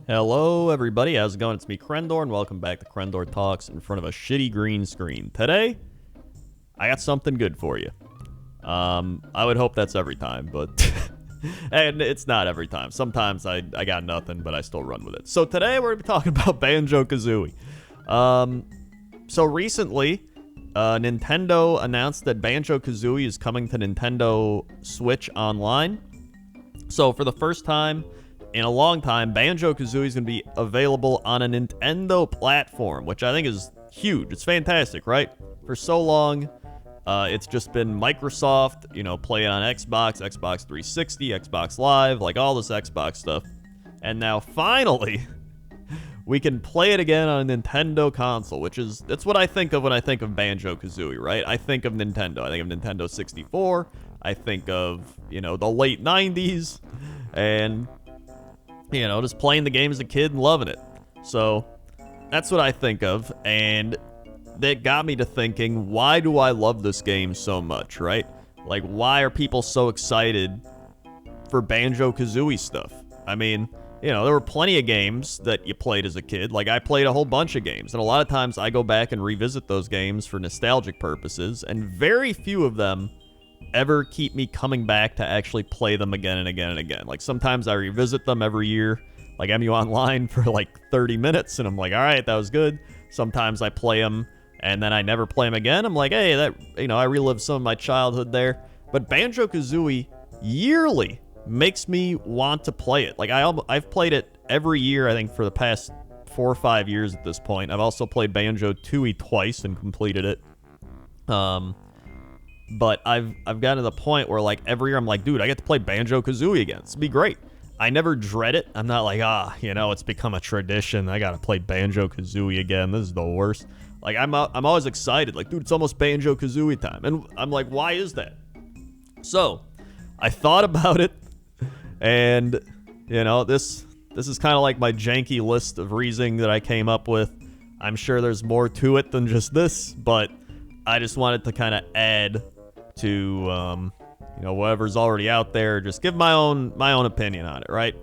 Hello everybody, how's it going? It's me, Crendor, and welcome back to Crendor Talks in front of a shitty green screen. Today, I got something good for you. I would hope that's every time, but... and it's not every time. Sometimes I got nothing, but I still run with it. So today, we're going to be talking about Banjo Kazooie. So recently, Nintendo announced that Banjo Kazooie is coming to Nintendo Switch Online. So for the first time in a long time, Banjo Kazooie is going to be available on a Nintendo platform, which I think is huge. It's fantastic, right? For so long, it's just been Microsoft, play it on Xbox, Xbox 360, Xbox Live, like all this Xbox stuff. And now finally, we can play it again on a Nintendo console, that's what I think of when I think of Banjo Kazooie, right? I think of Nintendo. I think of Nintendo 64. I think of, the late 90s. And just playing the game as a kid and loving it. So that's what I think of, and that got me to thinking, why do I love this game so much, right? Like, why are people so excited for Banjo-Kazooie stuff? I mean, there were plenty of games that you played as a kid. Like, I played a whole bunch of games, and a lot of times I go back and revisit those games for nostalgic purposes, and very few of them ever keep me coming back to actually play them again and again and again. Like, sometimes I revisit them every year, like MU Online for like 30 minutes, and I'm like, all right, that was good. Sometimes I play them, and then I never play them again. I'm like, hey, I relived some of my childhood there. But Banjo-Kazooie yearly makes me want to play it. Like, I've played it every year, I think, for the past 4 or 5 years at this point. I've also played Banjo-Tooie twice and completed it. But I've gotten to the point where, like, every year I'm like, dude, I get to play Banjo-Kazooie again. It's be great. I never dread it. I'm not like, it's become a tradition. I gotta play Banjo-Kazooie again. This is the worst. Like, I'm always excited. Like, dude, it's almost Banjo-Kazooie time. And I'm like, why is that? So, I thought about it. And, this is kind of like my janky list of reasoning that I came up with. I'm sure there's more to it than just this. But I just wanted to kind of add to whatever's already out there, just give my own opinion on it, right?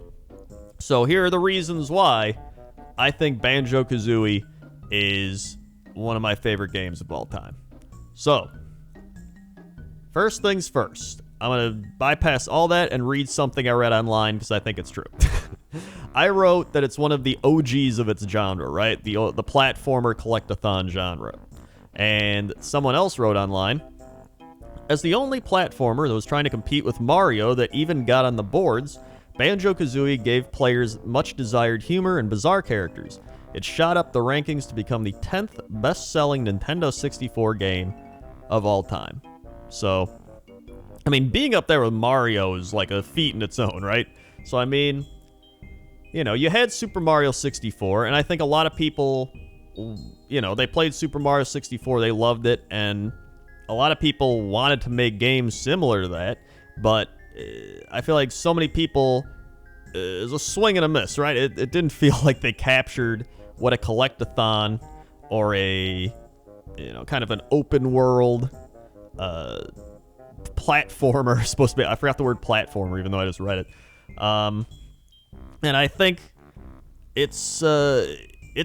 So here are the reasons why I think Banjo-Kazooie is one of my favorite games of all time. So, first things first, I'm going to bypass all that and read something I read online because I think it's true. I wrote that it's one of the OGs of its genre, right? The platformer collectathon genre. And someone else wrote online, as the only platformer that was trying to compete with Mario that even got on the boards, Banjo-Kazooie gave players much desired humor and bizarre characters. It shot up the rankings to become the 10th best-selling Nintendo 64 game of all time. So, I mean, being up there with Mario is like a feat in its own, right? So, I mean, you had Super Mario 64, and I think a lot of people, they played Super Mario 64, they loved it, and a lot of people wanted to make games similar to that, but I feel like so many people, it was a swing and a miss, right? It didn't feel like they captured what a collectathon or a, kind of an open world platformer is supposed to be. I forgot the word platformer, even though I just read it. And I think it's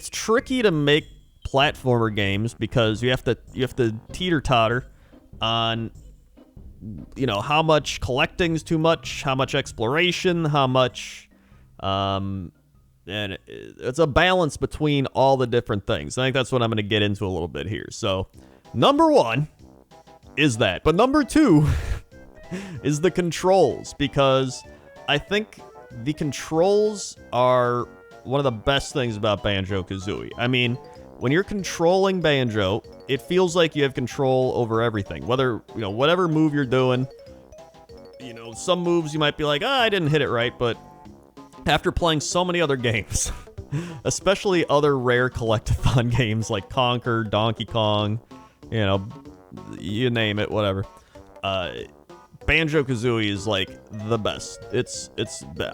tricky to make platformer games because you have to teeter-totter on how much collecting's too much, how much exploration, how much and it's a balance between all the different things. I think that's what I'm going to get into a little bit here. So, number 1 is that. But number 2 is the controls, because I think the controls are one of the best things about Banjo-Kazooie. I mean, when you're controlling Banjo, it feels like you have control over everything. Whether, whatever move you're doing, some moves you might be like, I didn't hit it right, but after playing so many other games, especially other rare collectathon games like Conker, Donkey Kong, you name it, whatever, Banjo-Kazooie is like the best.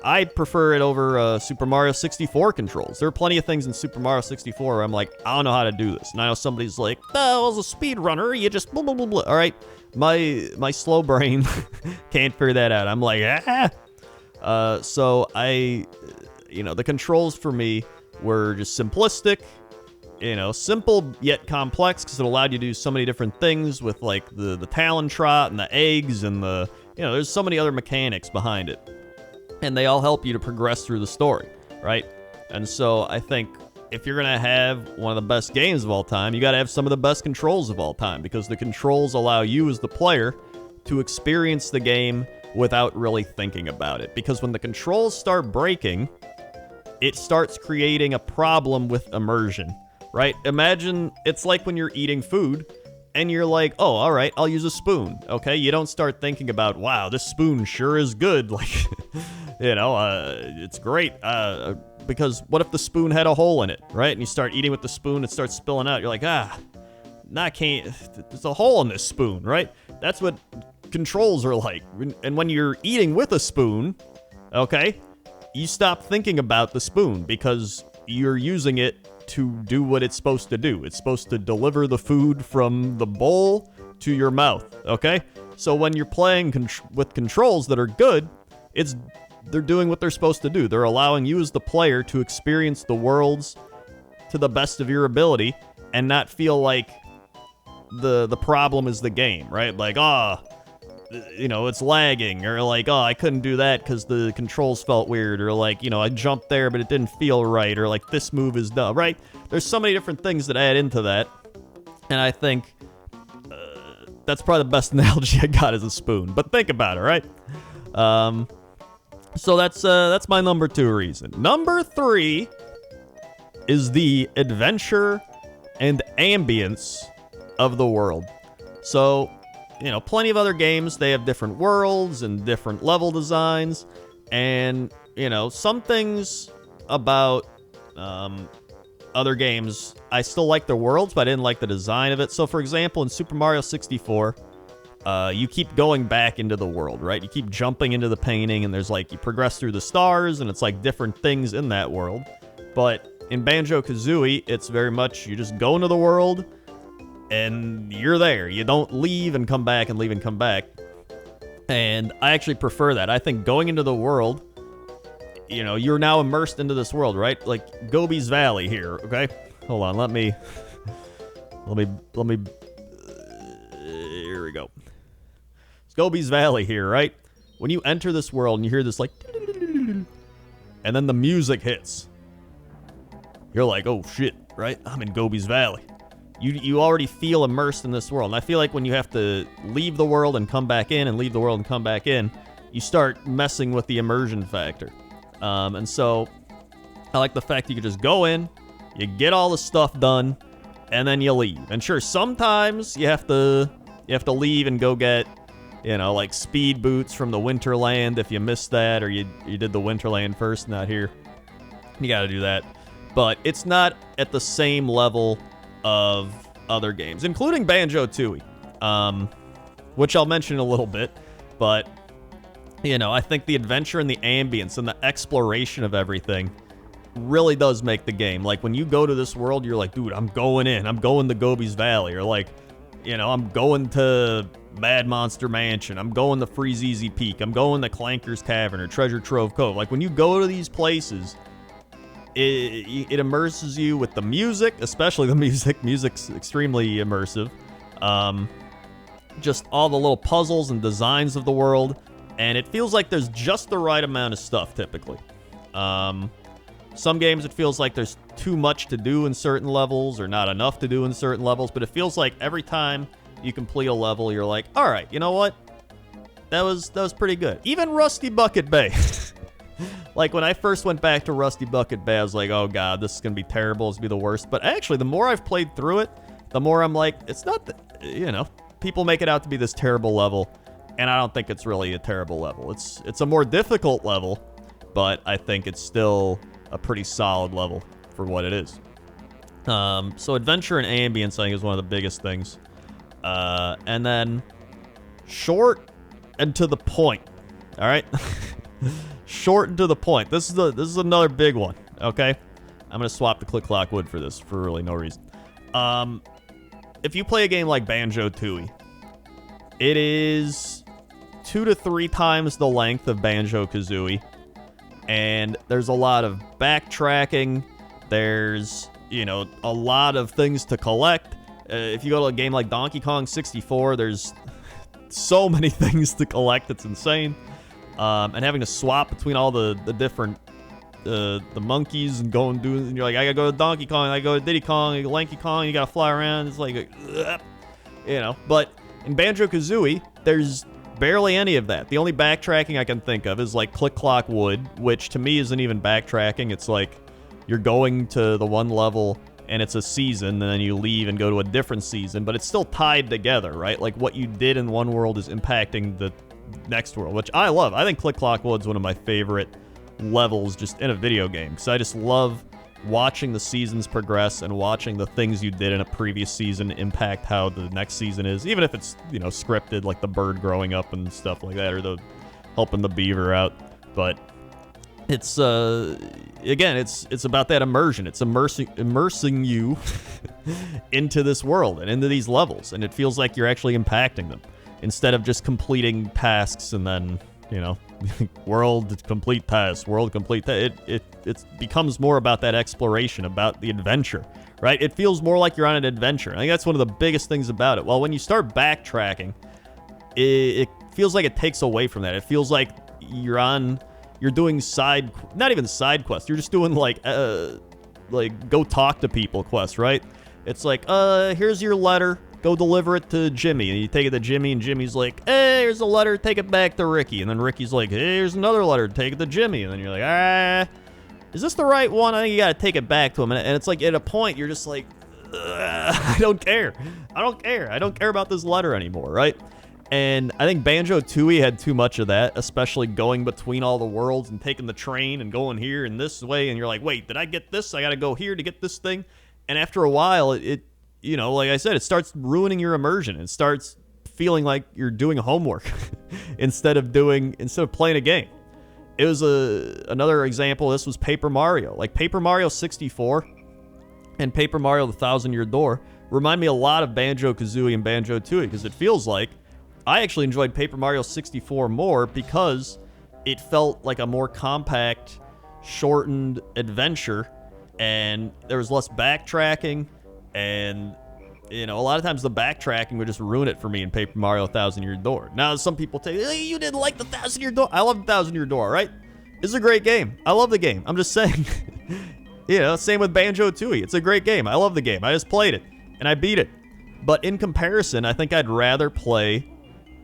I prefer it over Super Mario 64 controls. There are plenty of things in Super Mario 64 where I'm like, I don't know how to do this. And I know somebody's like, as a speedrunner, you just blah, blah, blah, blah. All right, my slow brain can't figure that out. I'm like, So the controls for me were just simplistic, simple yet complex, because it allowed you to do so many different things with, like, the Talon Trot and the eggs and there's so many other mechanics behind it. And they all help you to progress through the story, right? And so I think if you're going to have one of the best games of all time, you got to have some of the best controls of all time, because the controls allow you as the player to experience the game without really thinking about it. Because when the controls start breaking, it starts creating a problem with immersion, right? Imagine it's like when you're eating food and you're like, oh, all right, I'll use a spoon, okay? You don't start thinking about, wow, this spoon sure is good. Like, it's great. Because what if the spoon had a hole in it, right? And you start eating with the spoon, it starts spilling out. You're like, I can't, there's a hole in this spoon, right? That's what controls are like. And when you're eating with a spoon, okay, you stop thinking about the spoon because you're using it to do what it's supposed to do. It's supposed to deliver the food from the bowl to your mouth, okay? So when you're playing with controls that are good, they're doing what they're supposed to do. They're allowing you as the player to experience the worlds to the best of your and not feel like the problem is the game, right? Like, it's lagging, or like, I couldn't do that because the controls felt weird, or like, I jumped there but it didn't feel right, or like this move is dumb, right? There's so many different things that add into that, and I think that's probably the best analogy I got is a spoon. But think about it, right? So that's my number 2 reason. Number 3 is the adventure and ambience of the world. So, plenty of other games, they have different worlds and different level designs, and, some things about other games, I still like the worlds, but I didn't like the design of it. So, for example, in Super Mario 64, you keep going back into the world, right? You keep jumping into the painting, and there's like, you progress through the stars, and it's like different things in that world. But in Banjo Kazooie, it's very much, you just go into the world, and you're there. You don't leave and come back and leave and come back. And I actually prefer that. I think going into the world, you're now immersed into this world, right? Like Gobi's Valley here, okay? Hold on, let me, here we go. It's Gobi's Valley here, right? When you enter this world and you hear this like, and then the music hits, you're like, oh shit, right? I'm in Gobi's Valley. You already feel immersed in this world. And I feel like when you have to leave the world and come back in and leave the world and come back in, you start messing with the immersion factor. And so I like the fact you can just go in, you get all the stuff done, and then you leave. And sure, sometimes you have to leave and go get, like speed boots from the Winterland if you missed that, or you did the Winterland first, not here. You gotta do that. But it's not at the same level of other games, including Banjo Tooie, which I'll mention in a little bit. But, I think the adventure and the ambience and the exploration of everything really does make the game. Like, when you go to this world, you're like, dude, I'm going to Gobi's Valley, or like, I'm going to Mad Monster Mansion, I'm going to Freezeezy Peak, I'm going to Clanker's Cavern or Treasure Trove Cove. Like, when you go to these places, it immerses you with the music, especially the music. Music's extremely immersive. Just all the little puzzles and designs of the world, and it feels like there's just the right amount of stuff, typically. Some games it feels like there's too much to do in certain levels, or not enough to do in certain levels, but it feels like every time you complete a level, you're like, alright, you know what? That was pretty good. Even Rusty Bucket Bay. Like, when I first went back to Rusty Bucket Bay, I was like, oh god, this is going to be terrible, it's going to be the worst. But actually, the more I've played through it, the more I'm like, it's not, people make it out to be this terrible level, and I don't think it's really a terrible level. It's a more difficult level, but I think it's still a pretty solid level for what it is. So adventure and ambience, I think, is one of the biggest things. And then short and to the point. All right? Short and to the point. This is another big one, okay? I'm going to swap the Click Clock Wood for this for really no reason. If you play a game like Banjo Tooie, it is 2 to 3 times the length of Banjo Kazooie, And there's a lot of backtracking. There's, you know, a lot of things to collect. If you go to a game like Donkey Kong 64, there's so many things to collect. It's insane. And having to swap between all the different the monkeys and go and do, and you're like, I gotta go to Donkey Kong, I go to Diddy Kong, Lanky Kong, you gotta fly around. It's like, you know. But in Banjo Kazooie, there's barely any of that. The only backtracking I can think of is like Click Clock Wood, which to me isn't even backtracking. It's like you're going to the one level and it's a season, and then you leave and go to a different season, but it's still tied together, right? Like what you did in one world is impacting the next world, which I love. I think Click Clock Wood's one of my favorite levels just in a video game, because I just love watching the seasons progress and watching the things you did in a previous season impact how the next season is, even if it's, you know, scripted, like the bird growing up and stuff like that, or the helping the beaver out. But it's again, it's about that immersion. It's immersing you into this world and into these levels, and it feels like you're actually impacting them instead of just completing tasks and then, you know, world complete task, world complete task. It becomes more about that exploration, about the adventure, right? It feels more like you're on an adventure. I think that's one of the biggest things about it. Well, when you start backtracking, it feels like it takes away from that. It feels like you're doing not even side quests. You're just doing like go talk to people quests, right? It's like, here's your letter. Go deliver it to Jimmy. And you take it to Jimmy, and Jimmy's like, hey, here's a letter, take it back to Ricky. And then Ricky's like, hey, here's another letter, take it to Jimmy. And then you're like, is this the right one? I think you gotta take it back to him. And it's like, at a point, you're just like, I don't care. I don't care about this letter anymore, right? And I think Banjo Tooie had too much of that, especially going between all the worlds and taking the train and going here and this way. And you're like, wait, did I get this? I gotta go here to get this thing. And after a while, it you know, like I said, it starts ruining your immersion. It starts feeling like you're doing homework instead of playing a game. It was another example. This was Paper Mario. Like Paper Mario 64 and Paper Mario the Thousand Year Door remind me a lot of Banjo Kazooie and Banjo Tooie, because it feels like I actually enjoyed Paper Mario 64 more because it felt like a more compact, shortened adventure, and there was less backtracking. And, you know, a lot of times the backtracking would just ruin it for me in Paper Mario Thousand Year Door. Now, some people say, hey, you didn't like the Thousand Year Door. I love the Thousand Year Door, right? It's a great game. I love the game. I'm just saying. You know, same with Banjo Tooie. It's a great game. I love the game. I just played it, and I beat it. But in comparison, I think I'd rather play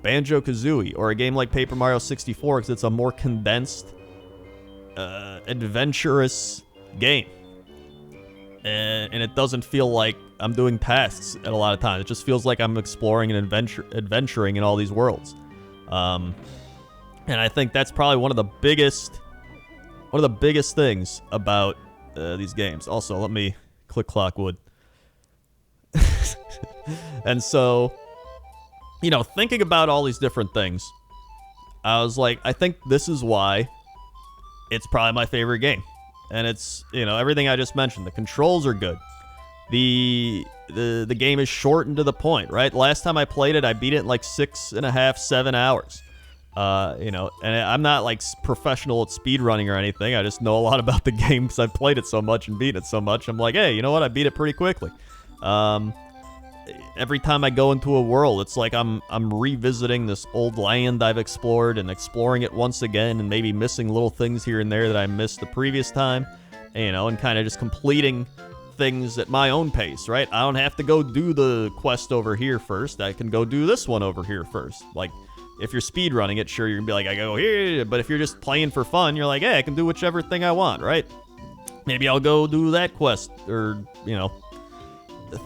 Banjo Kazooie or a game like Paper Mario 64 because it's a more condensed, adventurous game. And it doesn't feel like I'm doing tasks at a lot of times. It just feels like I'm exploring and adventuring in all these worlds. And I think that's probably one of the biggest things about these games. Also, let me Click Clock Wood. And so, you know, thinking about all these different things, I was like, I think this is why it's probably my favorite game. And it's, you know, everything I just mentioned. The controls are good. The game is short and to the point, right? Last time I played it, I beat it in like 6.5, 7 hours. You know, and I'm not like professional at speedrunning or anything. I just know a lot about the game because I've played it so much and beaten it so much. I'm like, hey, you know what? I beat it pretty quickly. Every time I go into a world, it's like I'm revisiting this old land I've explored and exploring it once again, and maybe missing little things here and there that I missed the previous time, you know, and kind of just completing things at my own pace, right? I don't have to go do the quest over here first. I can go do this one over here first. Like, if you're speedrunning it, sure, you're gonna be like, I go here, but if you're just playing for fun, you're like, hey, I can do whichever thing I want, right? Maybe I'll go do that quest, or, you know,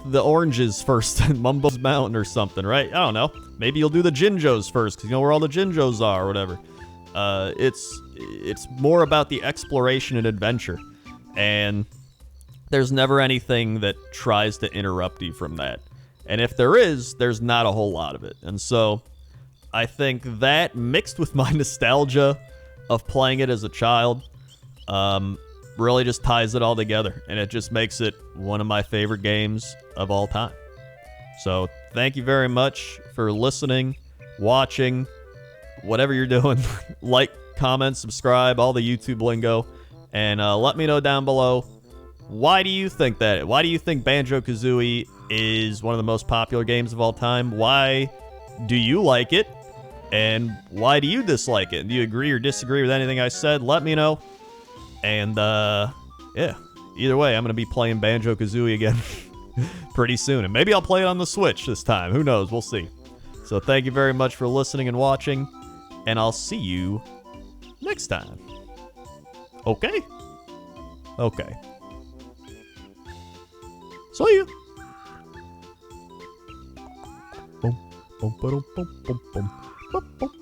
the oranges first in Mumbo's Mountain or something, right? I don't know. Maybe you'll do the Jinjos first, because you know where all the Jinjos are or whatever. It's more about the exploration and adventure, and there's never anything that tries to interrupt you from that. And if there is, there's not a whole lot of it. And so I think that, mixed with my nostalgia of playing it as a child, really just ties it all together, and it just makes it one of my favorite games of all time. So thank you very much for listening, watching, whatever you're doing. Like, comment, subscribe, all the YouTube lingo, and let me know down below, why do you think that? Why do you think Banjo Kazooie is one of the most popular games of all time? Why do you like it? And why do you dislike it? Do you agree or disagree with anything I said? Let me know. And, yeah. Either way, I'm going to be playing Banjo Kazooie again pretty soon. And maybe I'll play it on the Switch this time. Who knows? We'll see. So thank you very much for listening and watching. And I'll see you next time. Okay? Okay. See you. Boom, boom, boom, boom, boom, boom, boom, boom.